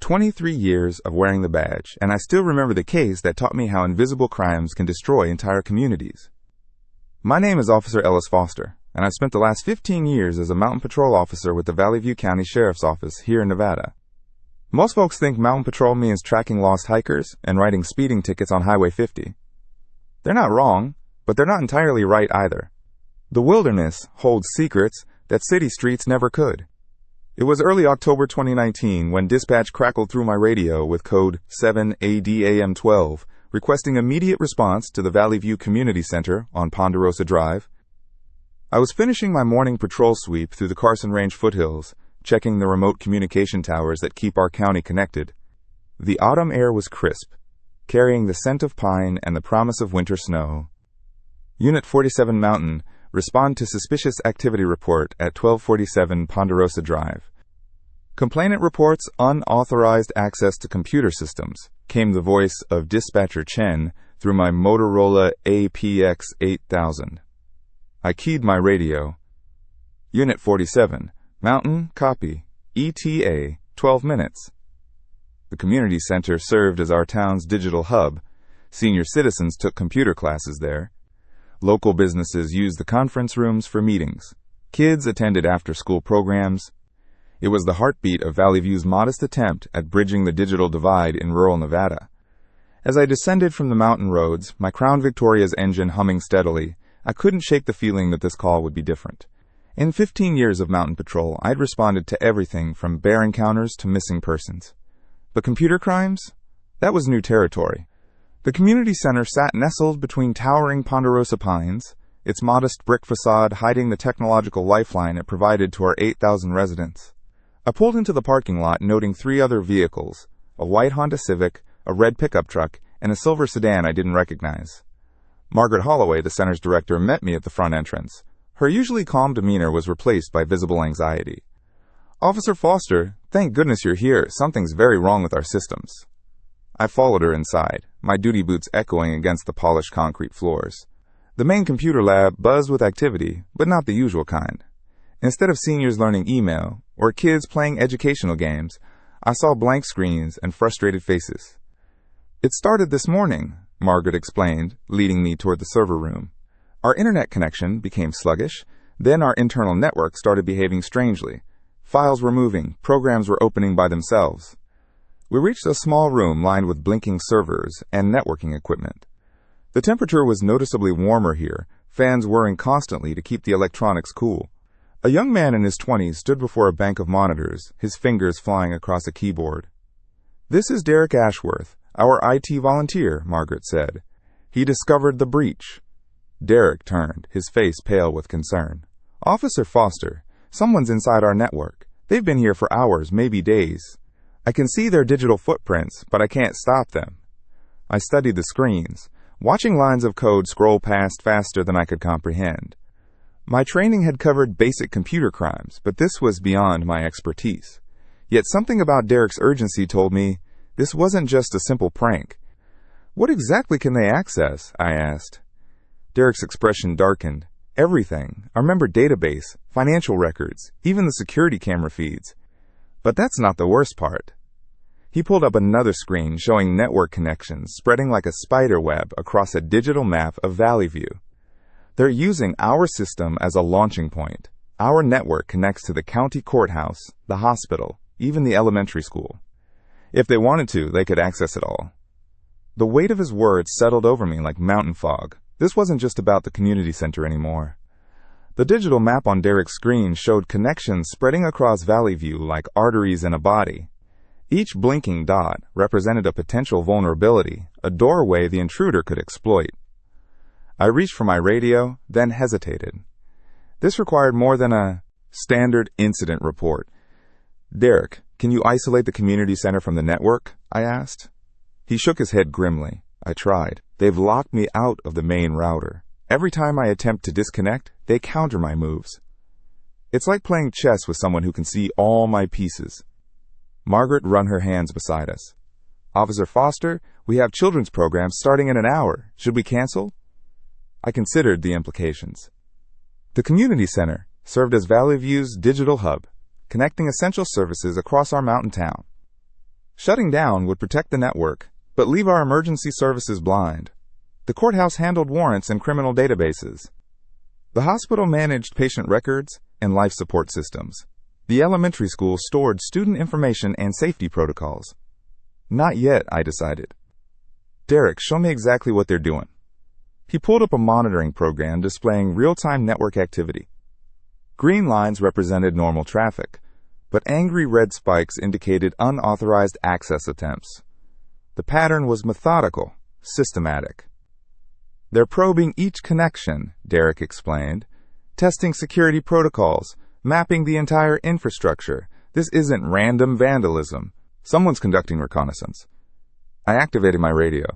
23 years of wearing the badge, and I still remember the case that taught me how invisible crimes can destroy entire communities. My name is Officer Ellis Foster, and I've spent the last 15 years as a Mountain Patrol officer with the Valley View County Sheriff's Office here in Nevada. Most folks think Mountain Patrol means tracking lost hikers and writing speeding tickets on Highway 50. They're not wrong, but they're not entirely right either. The wilderness holds secrets that city streets never could. It was early October 2019 when dispatch crackled through my radio with code 7ADAM12 requesting immediate response to the Valley View Community Center on Ponderosa Drive. I was finishing my morning patrol sweep through the Carson Range foothills, checking the remote communication towers that keep our county connected. The autumn air was crisp, carrying the scent of pine and the promise of winter snow. Unit 47 Mountain, respond to suspicious activity report at 1247 Ponderosa Drive. Complainant reports unauthorized access to computer systems, came the voice of Dispatcher Chen through my Motorola APX 8000. I keyed my radio. Unit 47, Mountain, copy, ETA, 12 minutes. The community center served as our town's digital hub. Senior citizens took computer classes there. Local businesses used the conference rooms for meetings. Kids attended after-school programs. It was the heartbeat of Valley View's modest attempt at bridging the digital divide in rural Nevada. As I descended from the mountain roads, my Crown Victoria's engine humming steadily, I couldn't shake the feeling that this call would be different. In 15 years of mountain patrol, I'd responded to everything from bear encounters to missing persons. But computer crimes? That was new territory. The community center sat nestled between towering ponderosa pines, its modest brick facade hiding the technological lifeline it provided to our 8,000 residents. I pulled into the parking lot noting 3 other vehicles, a white Honda Civic, a red pickup truck, and a silver sedan I didn't recognize. Margaret Holloway, the center's director, met me at the front entrance. Her usually calm demeanor was replaced by visible anxiety. "Officer Foster, thank goodness you're here. Something's very wrong with our systems." I followed her inside, my duty boots echoing against the polished concrete floors. The main computer lab buzzed with activity, but not the usual kind. Instead of seniors learning email or kids playing educational games, I saw blank screens and frustrated faces. "It started this morning," Margaret explained, leading me toward the server room. "Our internet connection became sluggish, then our internal network started behaving strangely. Files were moving, programs were opening by themselves." We reached a small room lined with blinking servers and networking equipment. The temperature was noticeably warmer here, fans whirring constantly to keep the electronics cool. A young man in his 20s stood before a bank of monitors, his fingers flying across a keyboard. "This is Derek Ashworth, our IT volunteer," Margaret said. "He discovered the breach." Derek turned, his face pale with concern. "Officer Foster, someone's inside our network. They've been here for hours, maybe days. I can see their digital footprints, but I can't stop them." I studied the screens, watching lines of code scroll past faster than I could comprehend. My training had covered basic computer crimes, but this was beyond my expertise. Yet something about Derek's urgency told me this wasn't just a simple prank. "What exactly can they access?" I asked. Derek's expression darkened. "Everything. Our member database, financial records, even the security camera feeds. But that's not the worst part." He pulled up another screen showing network connections spreading like a spider web across a digital map of Valley View. "They're using our system as a launching point. Our network connects to the county courthouse, the hospital, even the elementary school. If they wanted to, they could access it all." The weight of his words settled over me like mountain fog. This wasn't just about the community center anymore. The digital map on Derek's screen showed connections spreading across Valley View like arteries in a body. Each blinking dot represented a potential vulnerability, a doorway the intruder could exploit. I reached for my radio, then hesitated. This required more than a standard incident report. "Derek, can you isolate the community center from the network?" I asked. He shook his head grimly. I tried. "They've locked me out of the main router. Every time I attempt to disconnect, they counter my moves. It's like playing chess with someone who can see all my pieces." Margaret wrung her hands beside us. "Officer Foster, we have children's programs starting in an hour. Should we cancel?" I considered the implications. The community center served as Valley View's digital hub, connecting essential services across our mountain town. Shutting down would protect the network, but leave our emergency services blind. The courthouse handled warrants and criminal databases. The hospital managed patient records and life support systems. The elementary school stored student information and safety protocols. Not yet, I decided. Derek, show me exactly what they're doing. He pulled up a monitoring program displaying real-time network activity. Green lines represented normal traffic, but angry red spikes indicated unauthorized access attempts. The pattern was methodical, systematic. They're probing each connection, Derek explained, testing security protocols, mapping the entire infrastructure. This isn't random vandalism. Someone's conducting reconnaissance. I activated my radio.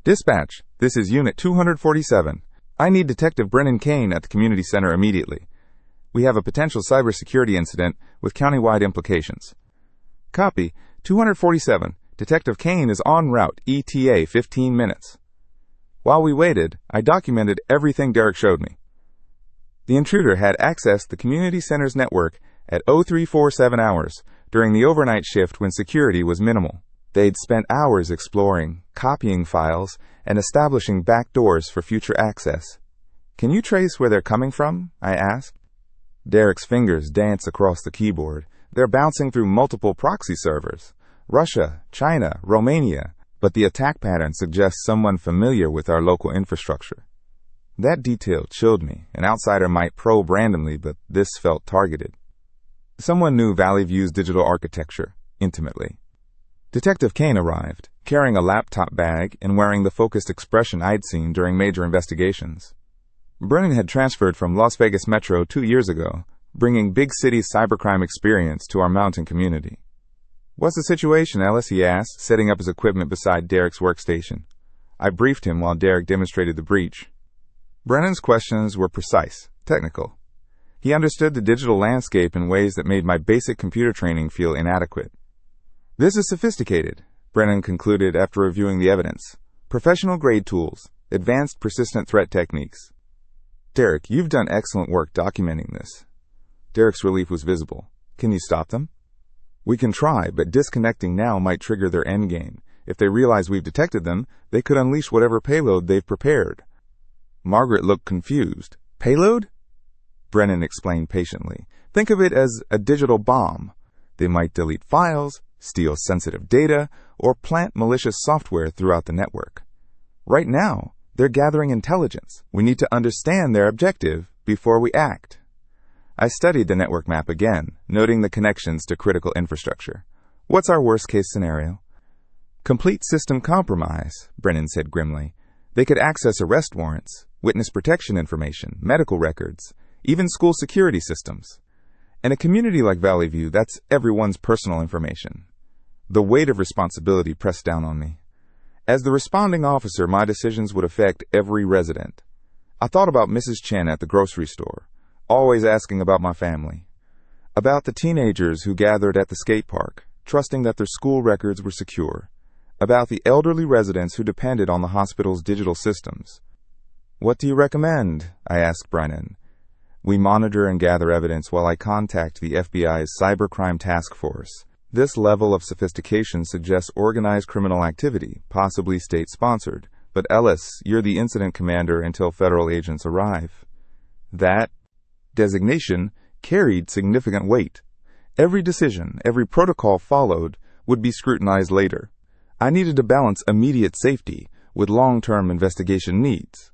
Dispatch, this is Unit 247. I need Detective Brennan Kane at the community center immediately. We have a potential cybersecurity incident with countywide implications. Copy, 247. Detective Kane is en route, ETA 15 minutes. While we waited, I documented everything Derek showed me. The intruder had accessed the community center's network at 0347 hours during the overnight shift when security was minimal. They'd spent hours exploring, copying files, and establishing backdoors for future access. Can you trace where they're coming from? I asked. Derek's fingers dance across the keyboard. They're bouncing through multiple proxy servers. Russia, China, Romania. But the attack pattern suggests someone familiar with our local infrastructure. That detail chilled me. An outsider might probe randomly, but this felt targeted. Someone knew Valley View's digital architecture intimately. Detective Kane arrived, carrying a laptop bag and wearing the focused expression I'd seen during major investigations. Brennan had transferred from Las Vegas Metro 2 years ago, bringing big city cybercrime experience to our mountain community. What's the situation, Ellis? He asked, setting up his equipment beside Derek's workstation. I briefed him while Derek demonstrated the breach. Brennan's questions were precise, technical. He understood the digital landscape in ways that made my basic computer training feel inadequate. This is sophisticated, Brennan concluded after reviewing the evidence. Professional-grade tools, advanced persistent threat techniques. Derek, you've done excellent work documenting this. Derek's relief was visible. Can you stop them? We can try, but disconnecting now might trigger their endgame. If they realize we've detected them, they could unleash whatever payload they've prepared. Margaret looked confused. Payload? Brennan explained patiently. Think of it as a digital bomb. They might delete files, steal sensitive data, or plant malicious software throughout the network. Right now, they're gathering intelligence. We need to understand their objective before we act. I studied the network map again, noting the connections to critical infrastructure. What's our worst-case scenario? Complete system compromise, Brennan said grimly. They could access arrest warrants, witness protection information, medical records, even school security systems. In a community like Valley View, that's everyone's personal information. The weight of responsibility pressed down on me. As the responding officer, my decisions would affect every resident. I thought about Mrs. Chen at the grocery store, always asking about my family. About the teenagers who gathered at the skate park, trusting that their school records were secure. About the elderly residents who depended on the hospital's digital systems. What do you recommend? I asked Brennan. We monitor and gather evidence while I contact the FBI's Cybercrime Task Force. This level of sophistication suggests organized criminal activity, possibly state-sponsored. But Ellis, you're the incident commander until federal agents arrive. That designation carried significant weight. Every decision, every protocol followed, would be scrutinized later. I needed to balance immediate safety with long-term investigation needs.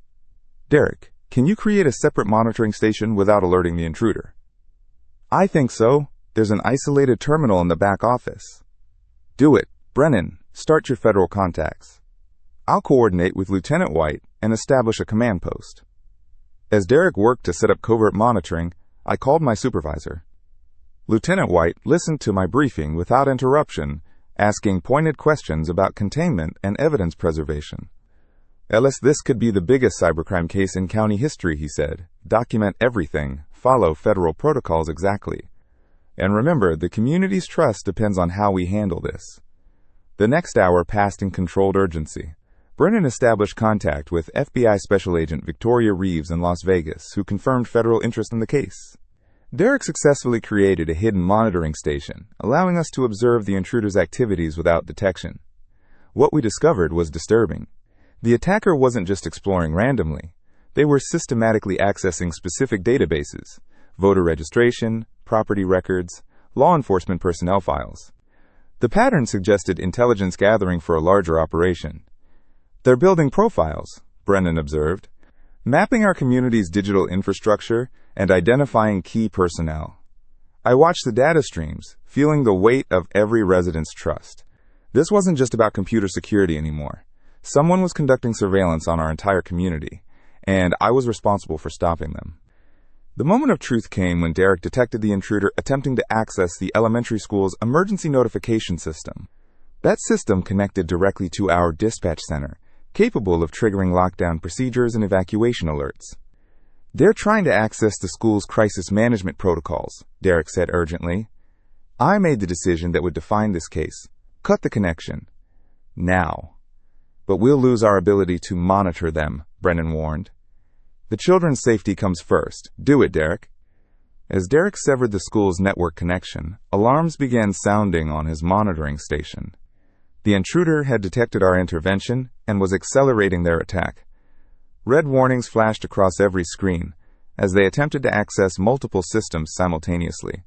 Derek, can you create a separate monitoring station without alerting the intruder? I think so. There's an isolated terminal in the back office. Do it. Brennan, start your federal contacts. I'll coordinate with Lieutenant White and establish a command post. As Derek worked to set up covert monitoring, I called my supervisor. Lieutenant White listened to my briefing without interruption, asking pointed questions about containment and evidence preservation. Ellis, this could be the biggest cybercrime case in county history, he said. Document everything. Follow federal protocols exactly. And remember, the community's trust depends on how we handle this. The next hour passed in controlled urgency. Brennan established contact with FBI Special Agent Victoria Reeves in Las Vegas, who confirmed federal interest in the case. Derek successfully created a hidden monitoring station, allowing us to observe the intruder's activities without detection. What we discovered was disturbing. The attacker wasn't just exploring randomly. They were systematically accessing specific databases: voter registration, property records, law enforcement personnel files. The pattern suggested intelligence gathering for a larger operation. "They're building profiles," Brennan observed, "mapping our community's digital infrastructure and identifying key personnel." I watched the data streams, feeling the weight of every resident's trust. This wasn't just about computer security anymore. Someone was conducting surveillance on our entire community, and I was responsible for stopping them. The moment of truth came when Derek detected the intruder attempting to access the elementary school's emergency notification system. That system connected directly to our dispatch center, capable of triggering lockdown procedures and evacuation alerts. "They're trying to access the school's crisis management protocols," Derek said urgently. "I made the decision that would define this case. Cut the connection. Now." "But we'll lose our ability to monitor them," Brennan warned. "The children's safety comes first. Do it, Derek." As Derek severed the school's network connection, alarms began sounding on his monitoring station. The intruder had detected our intervention and was accelerating their attack. Red warnings flashed across every screen as they attempted to access multiple systems simultaneously.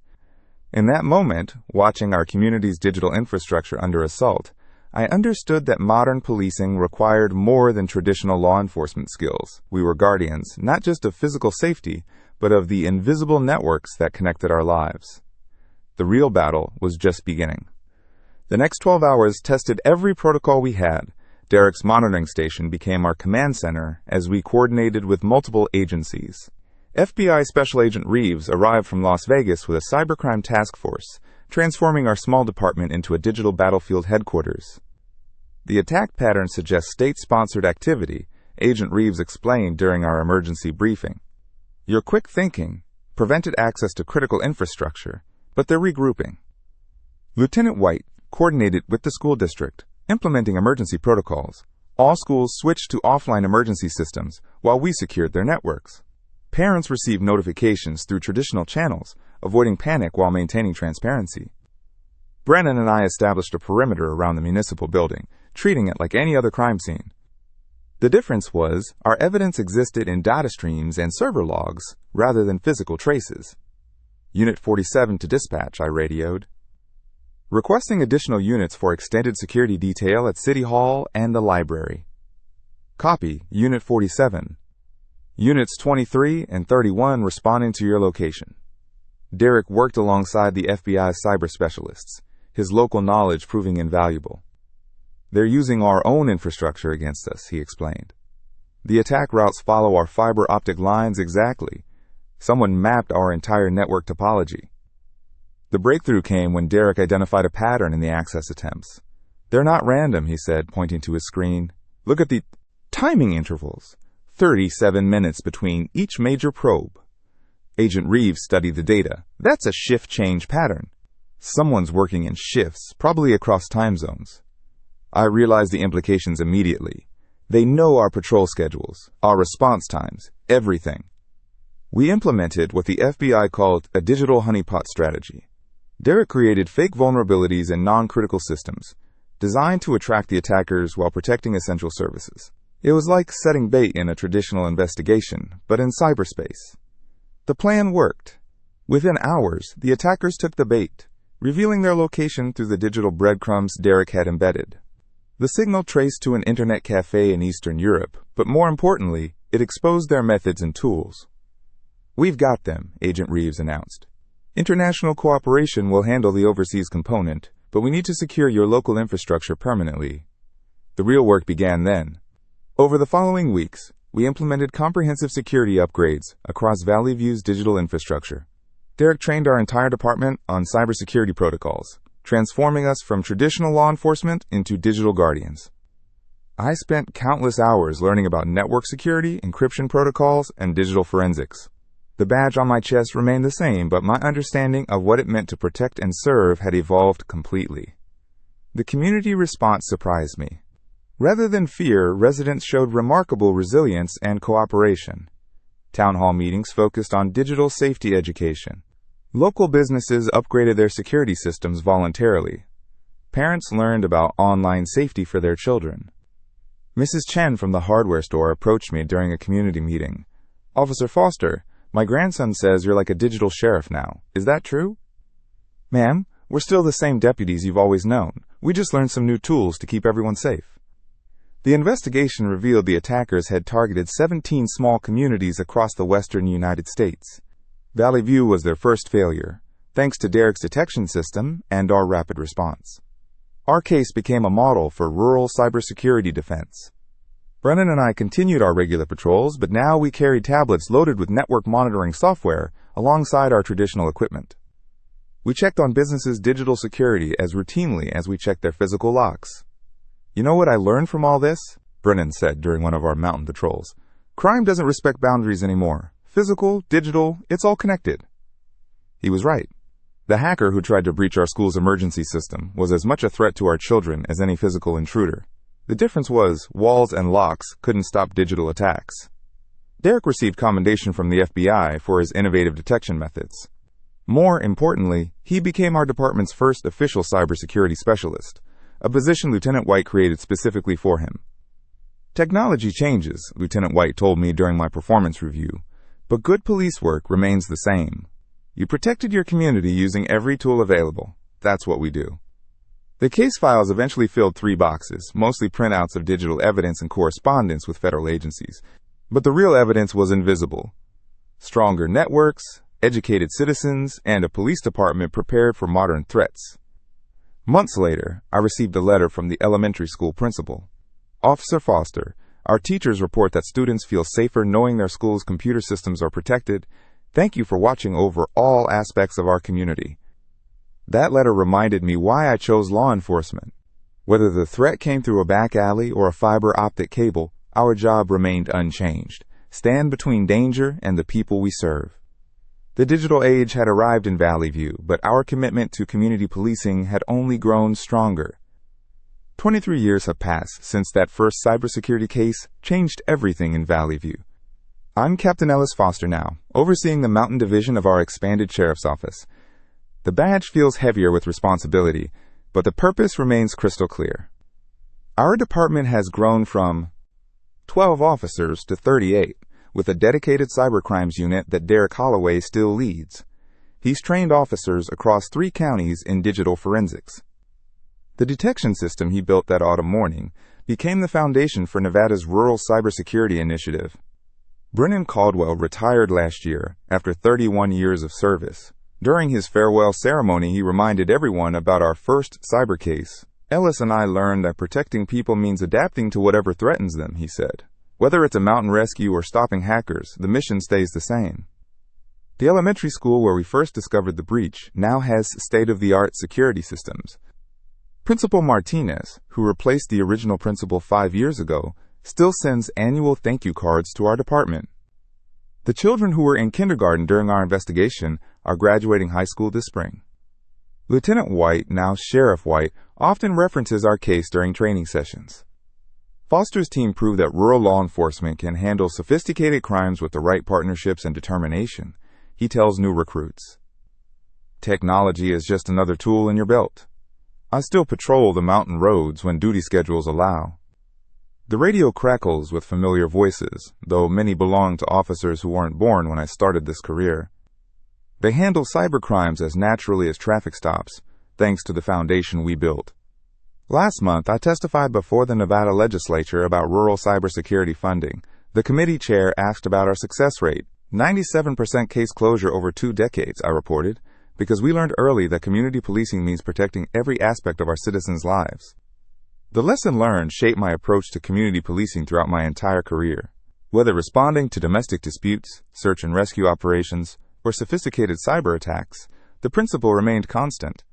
In that moment, watching our community's digital infrastructure under assault, I understood that modern policing required more than traditional law enforcement skills. We were guardians, not just of physical safety, but of the invisible networks that connected our lives. The real battle was just beginning. The next 12 hours tested every protocol we had. Derek's monitoring station became our command center as we coordinated with multiple agencies. FBI Special Agent Reeves arrived from Las Vegas with a cybercrime task force, transforming our small department into a digital battlefield headquarters. "The attack pattern suggests state-sponsored activity," Agent Reeves explained during our emergency briefing. "Your quick thinking prevented access to critical infrastructure, but they're regrouping." Lieutenant White coordinated with the school district, implementing emergency protocols. All schools switched to offline emergency systems while we secured their networks. Parents received notifications through traditional channels, avoiding panic while maintaining transparency. Brennan and I established a perimeter around the municipal building, treating it like any other crime scene. The difference was, our evidence existed in data streams and server logs, rather than physical traces. "Unit 47 to dispatch," I radioed. "Requesting additional units for extended security detail at City Hall and the library." "Copy, Unit 47. Units 23 and 31 responding to your location." Derek worked alongside the FBI cyber specialists, his local knowledge proving invaluable. "They're using our own infrastructure against us," he explained. "The attack routes follow our fiber optic lines exactly. Someone mapped our entire network topology." The breakthrough came when Derek identified a pattern in the access attempts. "They're not random," he said, pointing to his screen. "Look at the timing intervals. 37 minutes between each major probe." Agent Reeves studied the data. "That's a shift change pattern. Someone's working in shifts, probably across time zones." I realized the implications immediately. They know our patrol schedules, our response times, everything. We implemented what the FBI called a digital honeypot strategy. Derek created fake vulnerabilities in non-critical systems, designed to attract the attackers while protecting essential services. It was like setting bait in a traditional investigation, but in cyberspace. The plan worked. Within hours, the attackers took the bait, revealing their location through the digital breadcrumbs Derek had embedded. The signal traced to an internet cafe in Eastern Europe, but more importantly, it exposed their methods and tools. "We've got them," Agent Reeves announced. "International cooperation will handle the overseas component, but we need to secure your local infrastructure permanently." The real work began then. Over the following weeks, we implemented comprehensive security upgrades across Valley View's digital infrastructure. Derek trained our entire department on cybersecurity protocols, transforming us from traditional law enforcement into digital guardians. I spent countless hours learning about network security, encryption protocols, and digital forensics. The badge on my chest remained the same, but my understanding of what it meant to protect and serve had evolved completely. The community response surprised me. Rather than fear, residents showed remarkable resilience and cooperation. Town hall meetings focused on digital safety education, Local businesses upgraded their security systems voluntarily. Parents learned about online safety for their children. Mrs. Chen from the hardware store approached me during a community meeting. "Officer Foster, my grandson says you're like a digital sheriff now. Is that true?" "Ma'am, we're still the same deputies you've always known. We just learned some new tools to keep everyone safe." The investigation revealed the attackers had targeted 17 small communities across the western United States. Valley View was their first failure, thanks to Derek's detection system and our rapid response. Our case became a model for rural cybersecurity defense. Brennan and I continued our regular patrols, but now we carried tablets loaded with network monitoring software alongside our traditional equipment. We checked on businesses' digital security as routinely as we checked their physical locks. "You know what I learned from all this?" Brennan said during one of our mountain patrols. "Crime doesn't respect boundaries anymore. Physical, digital, it's all connected." He was right. The hacker who tried to breach our school's emergency system was as much a threat to our children as any physical intruder. The difference was walls and locks couldn't stop digital attacks. Derek received commendation from the FBI for his innovative detection methods. More importantly, he became our department's first official cybersecurity specialist, a position Lieutenant White created specifically for him. "Technology changes," Lieutenant White told me during my performance review, "but good police work remains the same. You protected your community using every tool available. That's what we do." The case files eventually filled 3 boxes, mostly printouts of digital evidence and correspondence with federal agencies. But the real evidence was invisible. Stronger networks, educated citizens, and a police department prepared for modern threats. Months later, I received a letter from the elementary school principal. "Officer Foster, our teachers report that students feel safer knowing their school's computer systems are protected. Thank you for watching over all aspects of our community." That letter reminded me why I chose law enforcement. Whether the threat came through a back alley or a fiber optic cable, our job remained unchanged. Stand between danger and the people we serve. The digital age had arrived in Valley View, but our commitment to community policing had only grown stronger. 23 years have passed since that first cybersecurity case changed everything in Valley View. I'm Captain Ellis Foster now, overseeing the Mountain Division of our expanded Sheriff's Office. The badge feels heavier with responsibility, but the purpose remains crystal clear. Our department has grown from 12 officers to 38, with a dedicated cybercrimes unit that Derek Holloway still leads. He's trained officers across 3 counties in digital forensics. The detection system he built that autumn morning became the foundation for Nevada's Rural Cybersecurity Initiative. Brennan Caldwell retired last year after 31 years of service. During his farewell ceremony, he reminded everyone about our first cyber case. "Ellis and I learned that protecting people means adapting to whatever threatens them," he said. "Whether it's a mountain rescue or stopping hackers, the mission stays the same." The elementary school where we first discovered the breach now has state-of-the-art security systems. Principal Martinez, who replaced the original principal 5 years ago, still sends annual thank you cards to our department. The children who were in kindergarten during our investigation are graduating high school this spring. Lieutenant White, now Sheriff White, often references our case during training sessions. Foster's team proved that rural law enforcement can handle sophisticated crimes with the right partnerships and determination, he tells new recruits. "Technology is just another tool in your belt. I still patrol the mountain roads when duty schedules allow." The radio crackles with familiar voices, though many belong to officers who weren't born when I started this career. They handle cybercrimes as naturally as traffic stops, thanks to the foundation we built. Last month, I testified before the Nevada legislature about rural cybersecurity funding. The committee chair asked about our success rate. 97% case closure over 2 decades, I reported, because we learned early that community policing means protecting every aspect of our citizens' lives. The lesson learned shaped my approach to community policing throughout my entire career. Whether responding to domestic disputes, search and rescue operations, or sophisticated cyber attacks, the principle remained constant.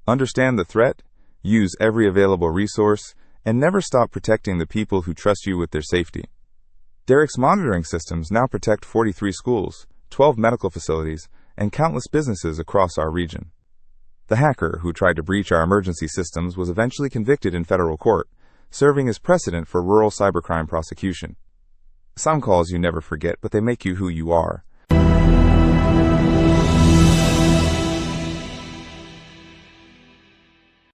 Understand the threat, use every available resource, and never stop protecting the people who trust you with their safety. Derek's monitoring systems now protect 43 schools, 12 medical facilities, and countless businesses across our region. The hacker who tried to breach our emergency systems was eventually convicted in federal court, serving as precedent for rural cybercrime prosecution. Some calls you never forget, but they make you who you are.